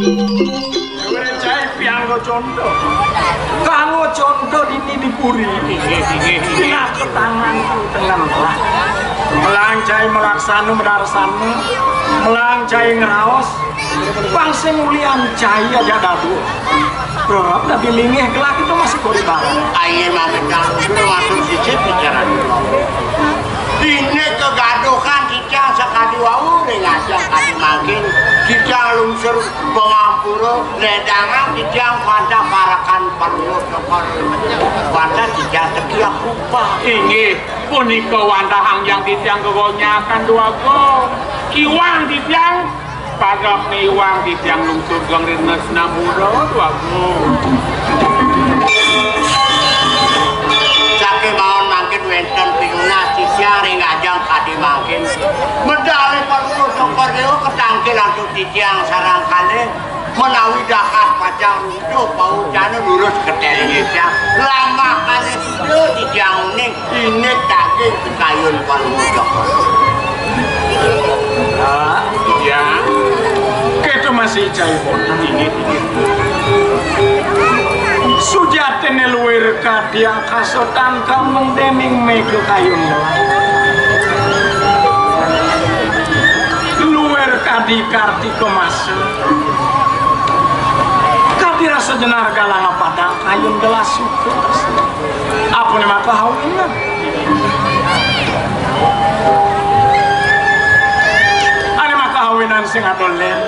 Cai pianggo condo. Kanggo condo ini dipuri. Dina ketanganku tenang lah. Melang cai melaksanu medarsanu. Melang cai ngeraos. Bangsa mulian cai aja dadu. Berapa tapi lingih gelak itu masih kori barang. Ayo mami kalau waktu sicip bicara. Ini kegaduhan kita sekali wau dengan kali makin kita lungsur pengampuro ledangan kita pada parakan perlu tekor pada kita sekian kupa ini punika wanda hangjang titiang kegonyakan dua go kiwang titiang pagap niwang titiang lungsur gang rinnes namuro dua go sakit bawon makin wenten pinuna titiang ringajang kadi makin medali perlu tekor itu ketangkilan tuh titiang sarang kali menawi dahat pacang itu bau jana lurus ke telingnya lama kali itu titiang ini daging kekayun perlu tekor Ya, kita masih cai bodoh ini. Sujatene luwir kadiang kasotan kampung dening mego kayun luwir kadi kartiko masa kadi rasa jenar galang padang kayun gelas suku apa nih maka hawinan ada maka hawinan sing adolen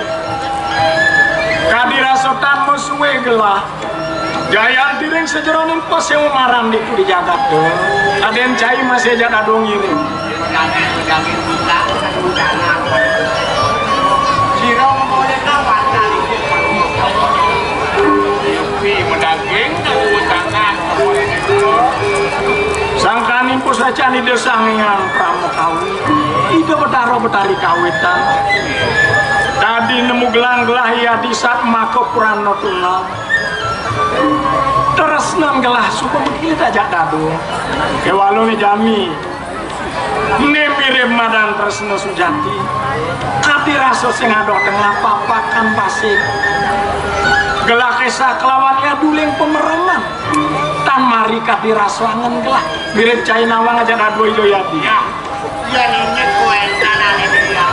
kadi rasotan musuhe gelah Jaya diring sejeronin pos yang marang diku di jagat tuh. Aden cai masih jaga dong ini. Jangan buka, Sirong boleh kawan kali. Yupi medaging utangan. Sangkanin pos saja di desa ngilang pramukawi. Ida betaro betari kawitan. Tadi nemu gelang-gelah ya di saat mako purano tunggal. Terus nang gelah suku kita ajak dadu kewalungi jami ini mirip madan tresno sujati kati raso sing adok tengah papakan pasir gelah kisah kelawannya duling pemerangan tan mari kati raso angen gelah mirip cai nawang ajak dadu itu yadi Ya ini kuentan ini dia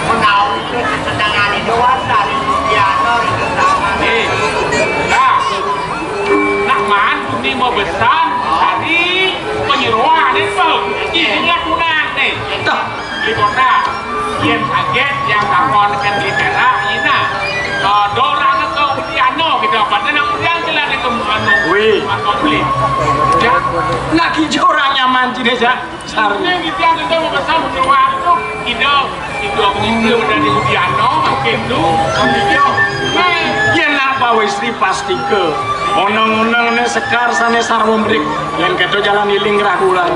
menawi kesenangan itu dari piano itu sama Nak man ini mau besan tadi penyeruan itu ini kunang nih di kota yang kaget yang takon kan di tera ini dorang ke piano gitu pada nak yang jelas itu anu atau beli ya nak hijau orangnya manci desa sarnya gitu yang kita mau besan penyeruan itu itu dari piano makin tuh video yen apa istri pasti ke onong-onong ne sekar sane sarwo mrik yen keto jalan iling ragulan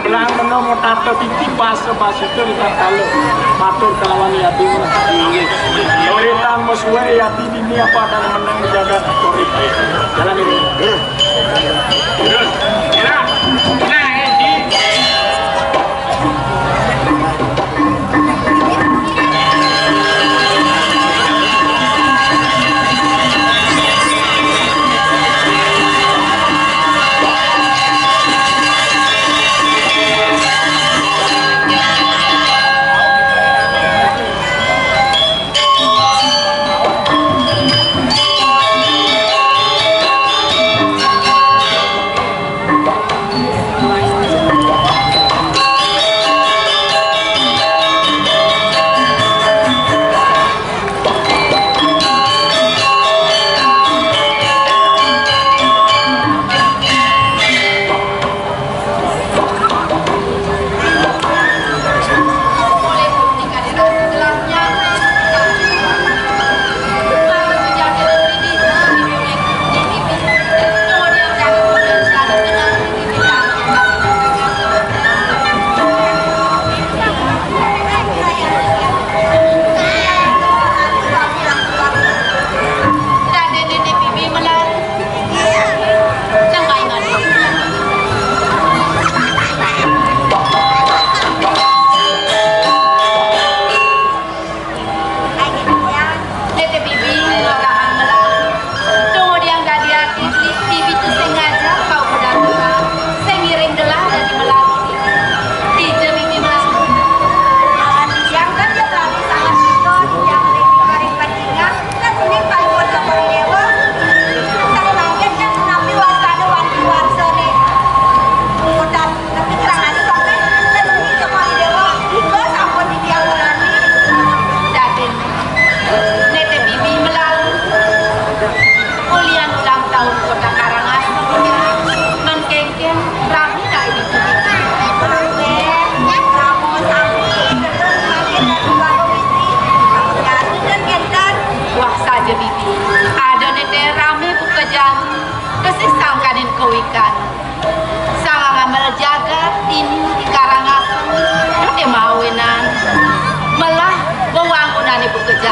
belang menomo tato titi basa itu di kalau matur kelawan yati Oritan musuhnya yati ini apa dan menang menjaga korita jalan ini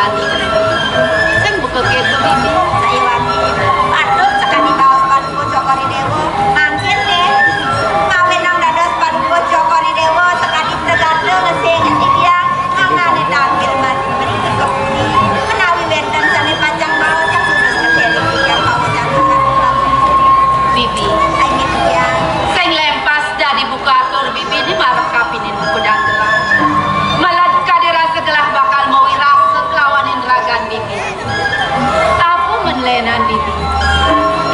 kembali. Sing buka gitu bibi. Saya wani. Patut sekali bawa sepatu Jokori Dewo. Mangkin deh. Kawin nang dados sepatu Jokori Dewo sekali bergandeng ngesing dia. Ngangane tampil masih beri kekepuni. Menawi wenten sane panjang bawa yang sudah sekali yang bawa jangan. Bibi, ayo dia. Sing lempas dari buka atur bibi di marah kapinin pedang gelang. Malah kadirasa gelah bakal mau irasa kelawanin ragan bibi. Aku menlenan bibi.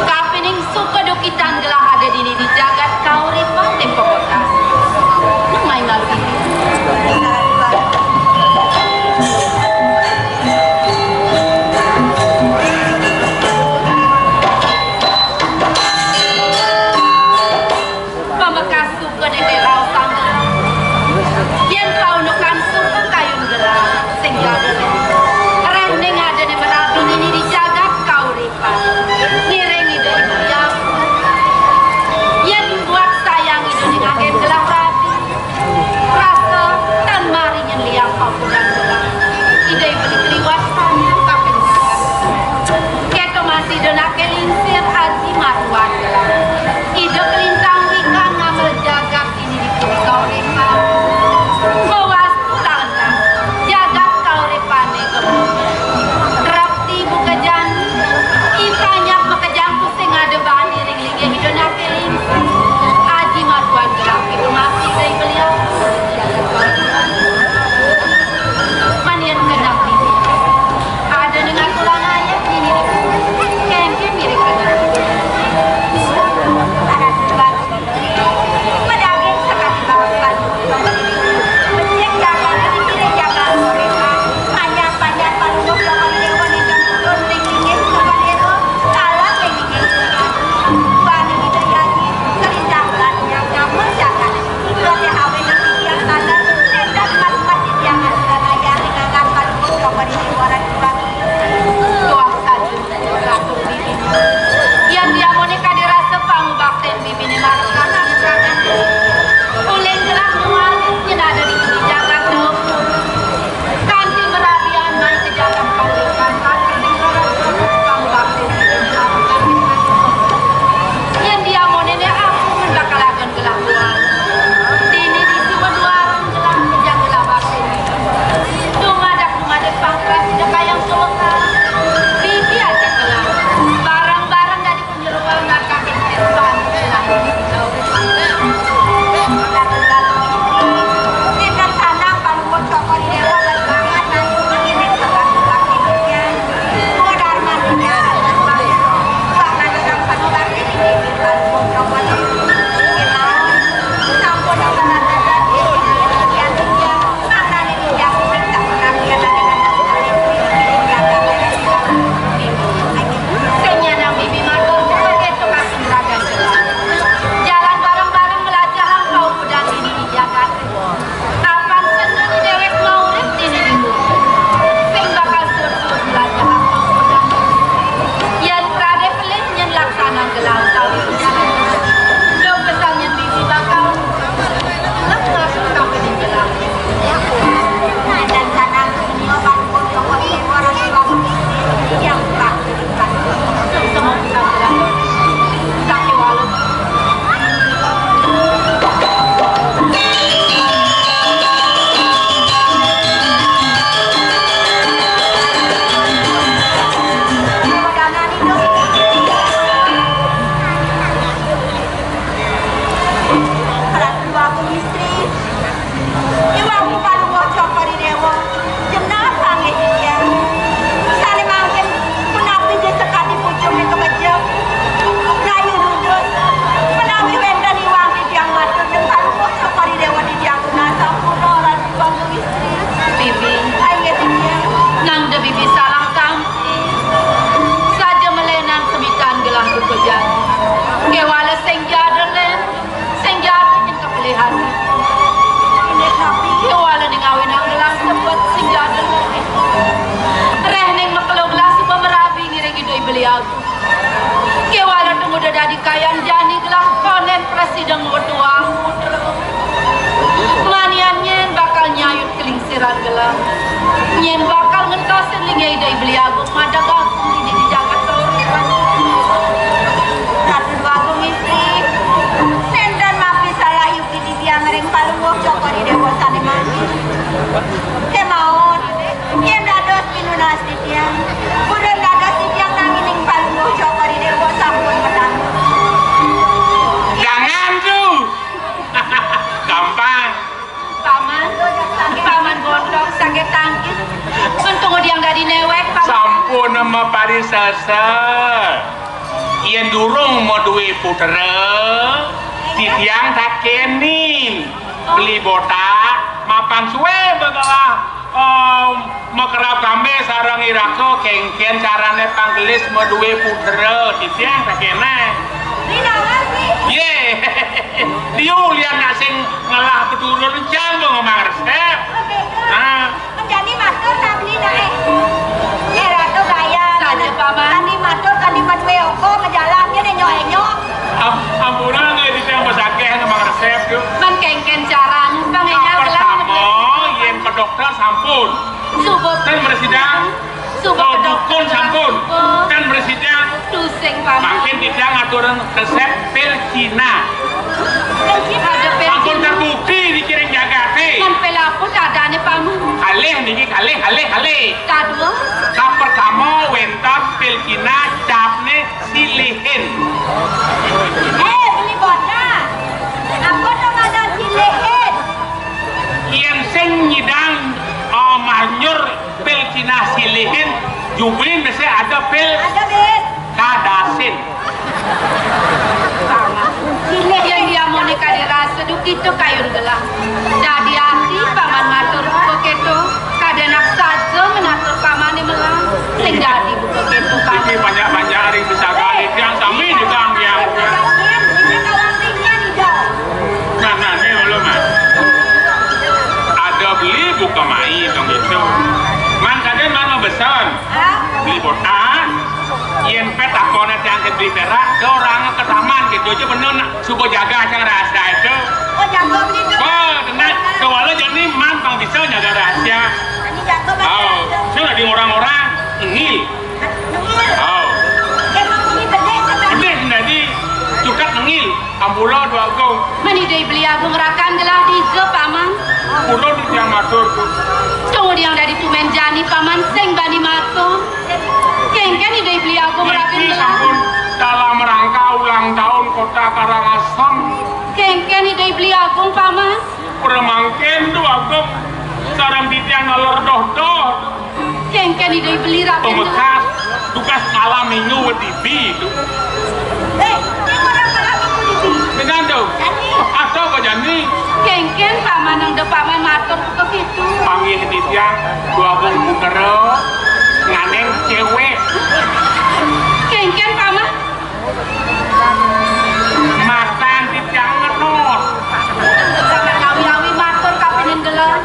Kapining suka dukitan gelah ada di jagat kau ripan tempo kota. Main lalu bibi. Dari kayan jani gelah konen presiden berdua manian nyen bakal nyayut kelingsiran gelah nyen bakal Kasen lingay day beli agong madagang hindi di Jakarta. Katu dua agong istri. Sendan mapi salah yuk di tiang ring palungok joko di dewa sane mati. Kemaon. Yen dados pinunas di tiang. Kurang dados di tiang nangining palungok joko di dewa sampun medang. Jangan tuh. Gampang. Paman gondok sakit tangkis. Untung diang dari newek paman. Sampun nama parisasa. Yen durung mau duwe putra. Titiang tak kenin. Beli botak. Mapan suwe begalah. Mekerap kami sarang irako kengken carane panggelis mau duwe putra. Titiang tak kena. Ye, dia lihat nak sing ngalah keturun jam ngomong resep. Menjadi matur nabli nae. Ratu gaya. Saja paman. Tani matur tani madwe oko ngejalan kene nyok-nyok. Ampuna nggak di yang besake ngomong resep yuk. Man kengken caranya bangenya Pertama, yen ke dokter sampun. Subuh Kan bersidang. Subuh Dukun sampun. Kan bersidang. Dusing paman. Makin tidak ngaturin resep pil Cina. Ada pil. Sampun terbukti dikirim jagate. Man pil apa dadane paman? Kalih niki kalih. Kadua. Ka pertama wentas pil Cina capne silihin. Beli boda. Aku dong ada silehin. Yang sing nyidang manyur pil Cina silihin jubin mesti ada pil Ada bet. kadasin. Sileh yang dia mau nikah dirasa duk itu kayun gelang. Jadi hati paman matur buka keto. Kadenak saja menatur paman melang. Sing jadi buka keto Ini paman. banyak-banyak hari bisa kali yang kami juga yang mana nih belum mas? Ada beli buka mai dong itu. Man kade mana besar? Beli botak. Yen pet akone yang beli perak ke orang ke taman gitu aja bener nak subuh jaga acara rahasia itu. Oh jago beli tu. Oh tenang, kewala jadi man bang bisa jaga rahasia. Ini jago beli. Oh, sudah di orang-orang ngil. Oh, Ini beli sekarang. gede jadi cukat ngil. Ambulo dua gong. Mani day beli agung rakan gelah di zo paman. Pulau di tiang matur. Tunggu yang dari tumen jani paman sing bani matur. Kengken day beli agung rakan Ini gelah. sampun dalam rangka ulang tahun kota Karangasem. Kengken day beli agung paman. Peremangken dua gong. Sarang di tiang ngalor doh. Kengken day beli rakan gelah. Pemekas tugas malam minggu wedi itu. Ini orang malam aku di Dengan dong. Atau kau jani Kengken paman nang de paman matur ke situ. panggil di tiang dua gong bukero nganeng cewek Kengken paman. matan di tiang ngenor. Awi-awi matur kapinen gelar.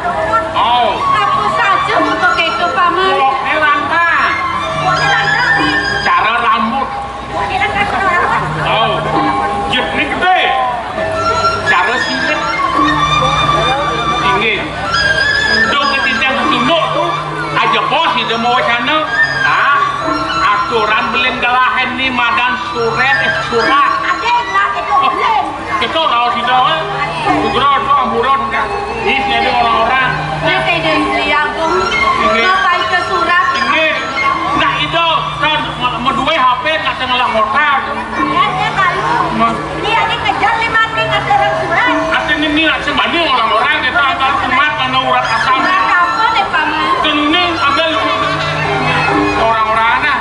Oh, Apa saja buka itu paman. buloknya lantang. Cara rambut. Oh, jetnya gede. Cara silet. Tinggi. Do ketidak tunduk tuh. Aja bos itu mau wacana. Nah, aturan belen galahen nih madan surat. Itu rawas itu. Segera itu amburan kan. Ini jadi orang-orang. Nanti dari beli agung. Ngapain ke surat? Tinggi. Nah itu kan medue HP nak cengelah motor. Dia dikejar 5 ring ada orang surat. Artinya ini nak sebanding orang-orang kita antar umat karena urat asam. Surat apa nih paman? Kening ambil orang-orang nah.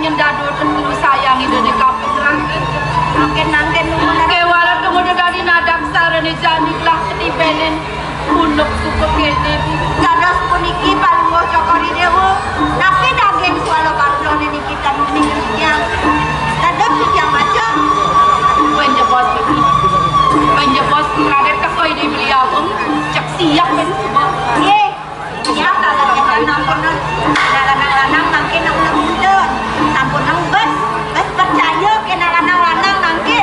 nyen dado tentu sayang ide de kaping rangke. Nangken Kewala kemudian dari nadak sarane janik lah ketibenen unuk suku kene. dados puniki palunggo cokori dewo tapi daging swalo baklone niki kanu mingnya dados yang macam Penjebos ini. Penjebos kadet kakoi di beliau cek siap kan semua. ye ya kalau kita namponan lanang mangke nang mundur sampun nang bes percaya kena lanang mangke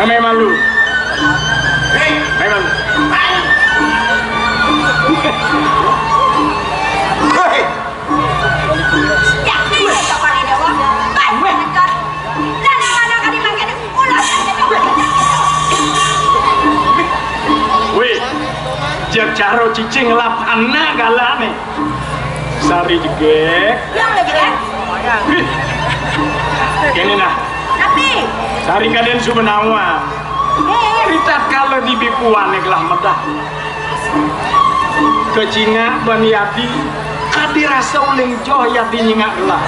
Kami malu. Memang. ya ini cokori dewo bas dekat dan mana kali mangke ulah Wih, jak caro cicing lapana galane. Sari jegek. yang lagi kan Kene nah. tapi Sari kaden sumenawa. Ritat kalau di bipuan gelah medah. Kecinga baniati kadi rasa uling joh yati nyingak gelah.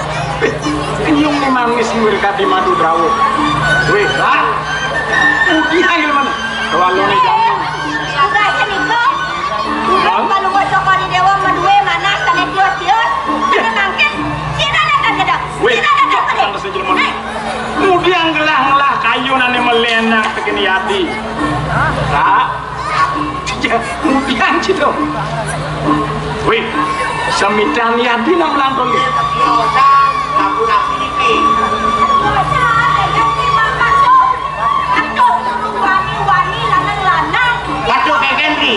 Kenyung ni manis ngir kadi madu drawo. Wih, lah. Ugi hangil mana? Kewalo ni jamin. sudah ceniko kalau mau cokori dewa medue mana sana tios ada mangke tidak ada gedang Wih, tidak ada jangan sejelman. Kemudian gelah-gelah kayu nane melenak tegeni hati. Tak. Kemudian gitu. Wih, semitan hati nam langkong. Yosan, aku nasi niki. Waduh kayak Henry.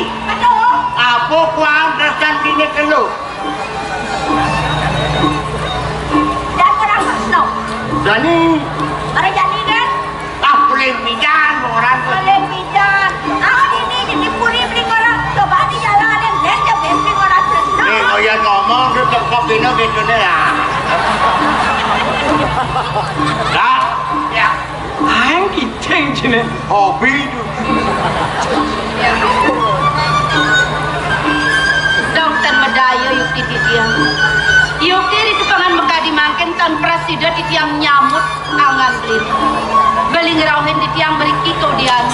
Apa kuang rekan dini kelu? Jadi, boleh bidan orang tu. Kau yang ngomong tu tekap dino gitu ni lah. Tak. Ya, Aing kicing cine. hobi tu. Dokter medaya yukti titiang. Yukti di tukangan meka dimangken tan presiden titiang nyamut angan belin. Beli ngerauhin titiang beriki kau dian.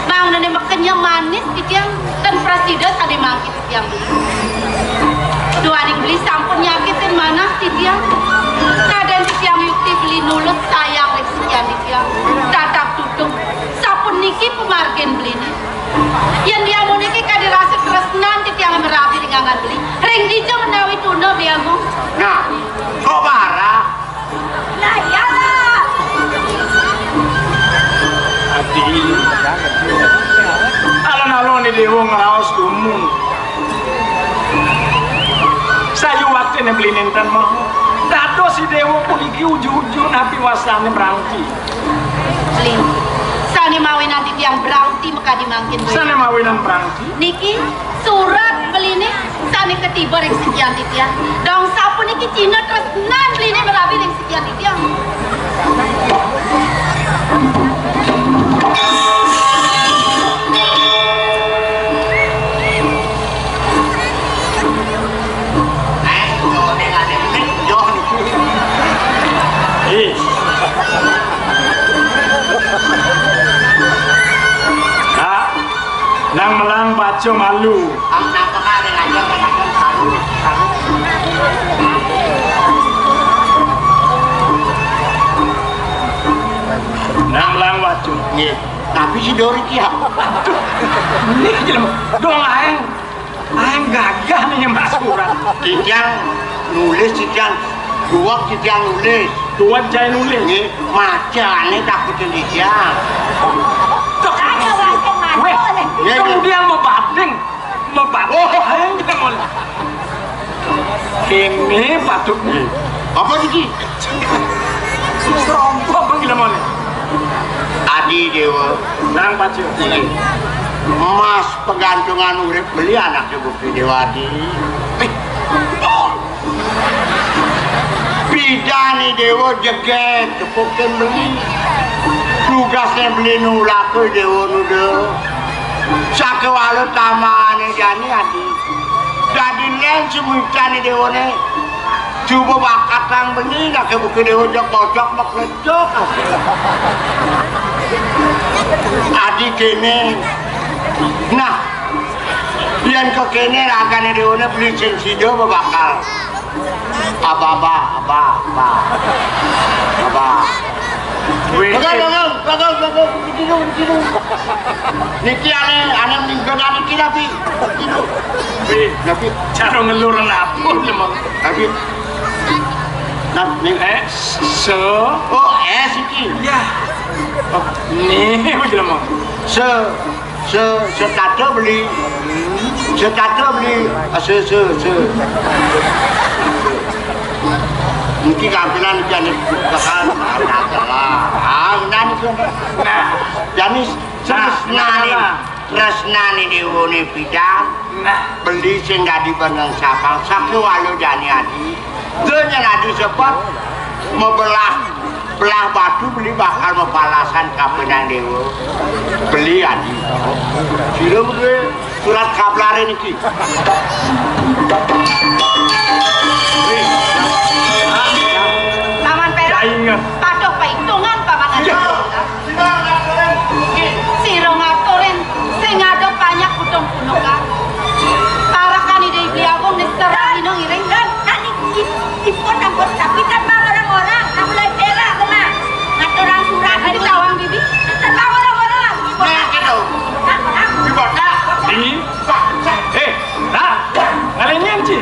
Mang nene mekenya manis titiang tan presiden ada mangki titiang beli. Dua adik beli sampun nyakitin mana titiang. Kaden titiang yukti beli nulut sayang sekian titiang. Tatap tutup. Sapun niki pemargen beli ni. Yang dia mau niki kadi rasa tresnan titiang merapi dengan beli. Ring dijo menawi tuna biamu. Nah, kau marah? Hati. Alon-alon ni dewa ngeraos dumun. Sayu waktu ni beli nintan mah. Tato si dewa pun iki uju-uju nabi wasane berangki. Beli. Sani mawi nanti tiang berangti meka dimangkin beli. Sana mawinan berangki. Niki surat beli ni sani ketiba ring sekian titiang. Dong sapu niki Cina tresnan beli ni merapi ring sekian titiang. Kau ni ada ni, joh ni. Eh. Kak, nang melang baca malu. Ang napakari aja kadang saru. Nang melang baca. Ye, tapi si Dori kia. Ini jelema. Dong aing gagah nih mas surat. Titiang nulis, titiang dua, titiang nulis. Tuan jai nulis. Ye, macam ni takut titiang. Weh, kemudian mau bading. Aing kita mau. Ini patut nih. Apa iki? Serompok panggil mana? Adi Dewa. Nang Pacu. Emas pegantungan urip beli anaknya Bukti Dewadi. Pidani Dewa jeget tepukin beli. Tugasnya beli nulake Dewa nuda. Sakewalu tamane jani adi. Jadi len semuanya Dewa ne. Coba bakat lang beli nak Bukti Dewa jok-jok makledok. Adi kene. Nah, yang ke kene ragane Dewa beli sensido bakal. Aba. Bagal, tidur. Niki ane meninggal niki tapi. Tapi cara ngelur lapun lemong. tapi. Nah, nih Oh, siki. Ya. Oh, nih apa lemong? Setato beli. Mungkin kampilan jadi bakal nah jadi tresnani diwone bidang beli sing dadi benang sapang sakno walu jani adi donya adi sepot mau belah batu beli bakal mepalasan kapenang dewa beli adi sira gue surat kablare niki Paman Perak ingat padoh paitungan paman aja sira ngaturin sing ngadep banyak kudung punukan parakan ide biawong diserang ino ngiring Dan tadi dipun ampun tapi tanpa orang-orang mulai perak kena ngaturan surat ada tawang bibi tanpa orang-orang nah gitu di kota ini nah ngalenyen sih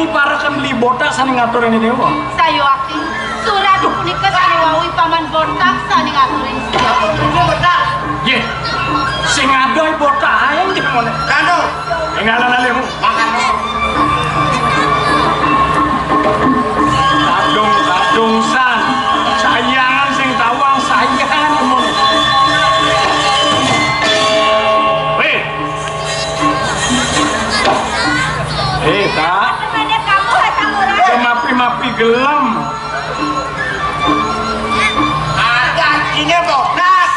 para kan beli botak sani ngatur ini dewa. sayo akti surat punika sani wawi paman botak sani ngaturin botak Ye, sing adoy botak aing di mana? kanu Engalan alemu. makan Kadung san, sayangan sing tawang sayangan mon. Tak. Mapi gelam. ada ini botak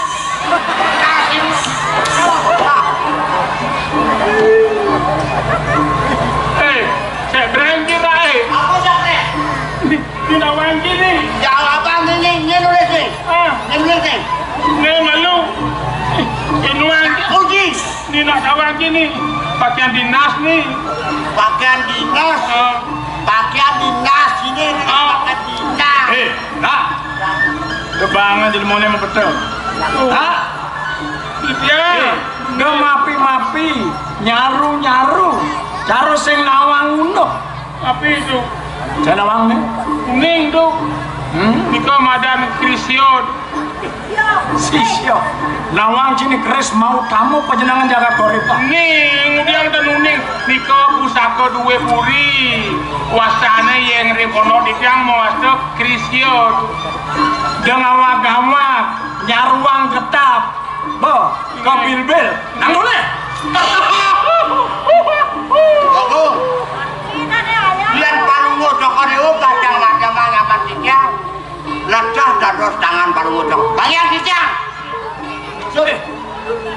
Saya berhenti rai. apa sakne Tidak wangi nih. jawaban ini nulis nih nulis nih Nih malu. Ini wangi. uji Ini nak kawan gini. Pakaian dinas nih. pakaian dinas ini pakaian dinas Nak. Kebangan jadi mau nemu betul. Tak. Ya. Nggak mapi, nyaru, caro sing nawang unuh. Apa itu? Saya nawang nih. Kuning tuh. Nika madan krisiot. Sisyo. Nawang sini keris mau tamu penjenangan jaga koripa. Ning, udiang dan uning. Nika pusaka duwe puri. Wasana yang rekono ditiang mau masuk krisiot. Dengan wagama nyaruang ketap. Bo, kopil-bil. Nang boleh. bagus biar palungo cokorewo kadang agama ngapan tiga lecah dados tangan palungo cok bayang tiga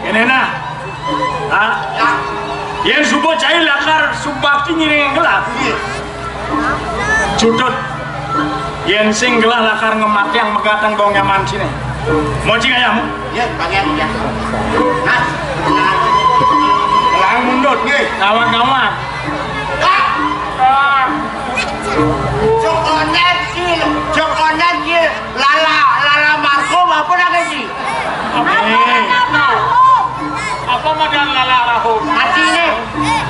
Ini nah. Yang subuh cai lakar subakti nyiri yang gelap. Cutut. Yang sing gelah lakar ngemat yang megatang bawang nyaman sini. Mau cik ayam? ya bayang tiga nah Lang mundut. Kawan-kawan. Cokonet sih lala markom apa lagi sih Apa madan lala rahum? mati nih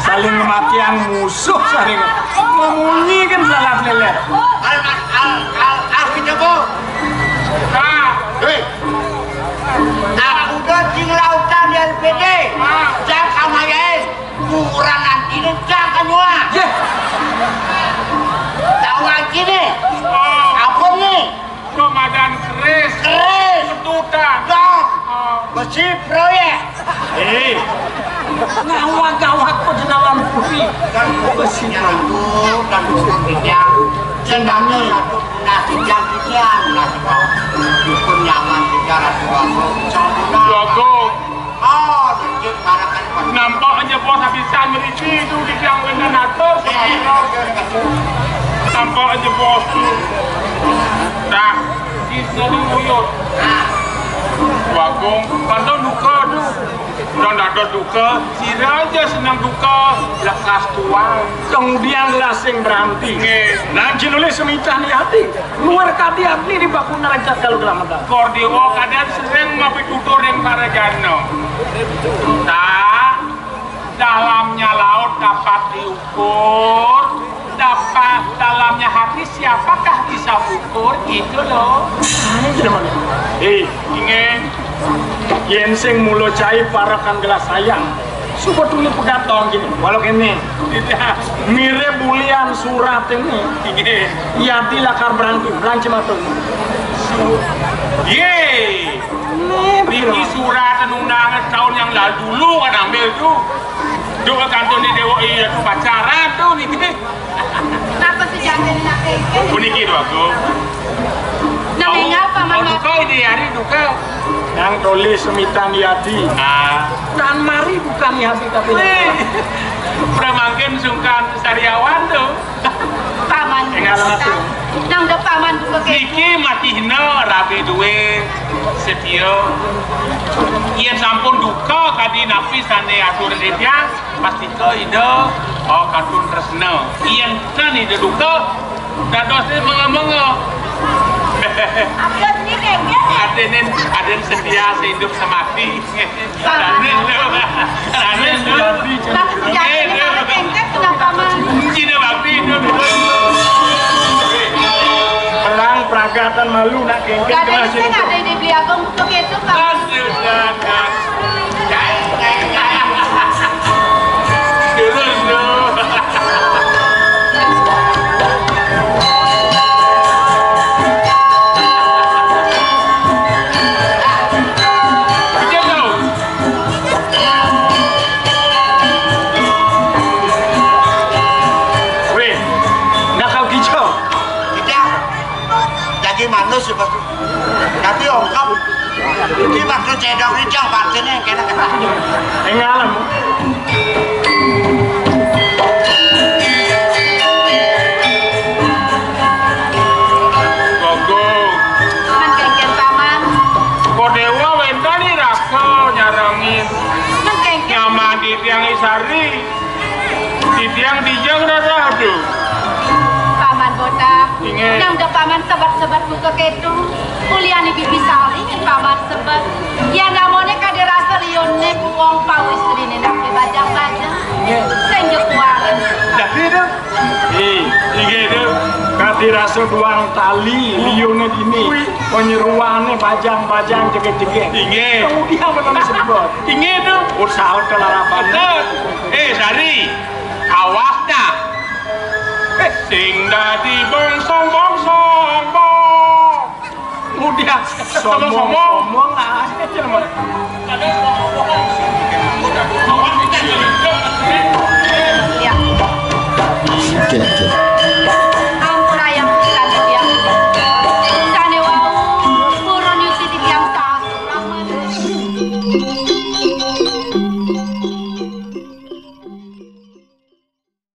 Saling kematian musuh saling. Memunyi kan salah lele. al kita bo si proyek. Ngawak-ngawak pejenalan putih Kan besi itu dan dukun titiang. Sendangnya satu nasi jam titiang nasi kau. Dukun nyaman secara suatu. Jago. Oh, dikit parakan pun. Nampak aja bos habisan meriki itu di tiang wenator. Nampak aja bos tu. Tak, kita ni uyut. Wagong, kalau duka tu, dan ada duka, si raja senang duka, lekas tuang. kemudian lasing berhenti nah nulis semitah ni hati luar kadi hati di baku naraja kalau dalam ada Kordewo kadang sering mapi tutur yang para jano. Tak, dalamnya laut dapat diukur, dapat dalamnya hati siapakah bisa ukur itu loh. ingin yen sing mulo cai parakan gelas sayang sebetulnya pegatong gini walau ini tidak mirip bulian surat ini ya dilakar berhenti belanci matung Yeay, ini surat undangan tahun yang lalu dulu kan ambil tuh. Doa kantor di Dewa iya tuh pacaran tuh nih. Kenapa sih jangan nak kengkeng? Buniki tuh aku. Namanya apa Oh, mama? duka ini hari duka. yang tulis semitan di hati dan mari bukan di hati tapi Pramangkin sungkan sariawan tuh. Paman kita. Nang da paman buka kengkeng. Niki matihna rabe duwe setia. Ia sampun duka kadi napi sane atur dia pasti ke ide katun tresna. Ia nani de duka dadose menga-menga. Upload ni kengkeng. Aden setia sehidup semati. Aden lu. Kenapa sih jangan nak kengkeng? Kenapa paman? Cina bakti itu. perang peragatan malu nak kengkeng Kadang saya nggak ada ide beli agong untuk itu kan. weh nak kau kicau Tidak. Jadi manus sebab nanti ongkap. Ini waktu cedok ni jang batinnya kena kena. ngalam Man kengkeng paman. Kodewa wentani raka nyarangin Man kengkeng. nyaman di tiang isari di tiang dijang rarado Paman botak. Ingat. Nang da paman sebat-sebat buka ketu. Kuliah ni bibi sali kan paman sebat. Ya namanya kade rasa lione buang pau istri ni nak bajang-bajang. Senjuk kuangan. jadi tu iya itu kati rasa duang tali lione dini penyeruannya bajang-bajang jegek-jegek ingin kemudian benar sebut ingin tu usaha kelarapan betul Sari awas dah sing dadi bongsong kemudian sombong lah aja namanya Ya. Ampura yang bukan tiang. Sane wau purun yuti tiang tak.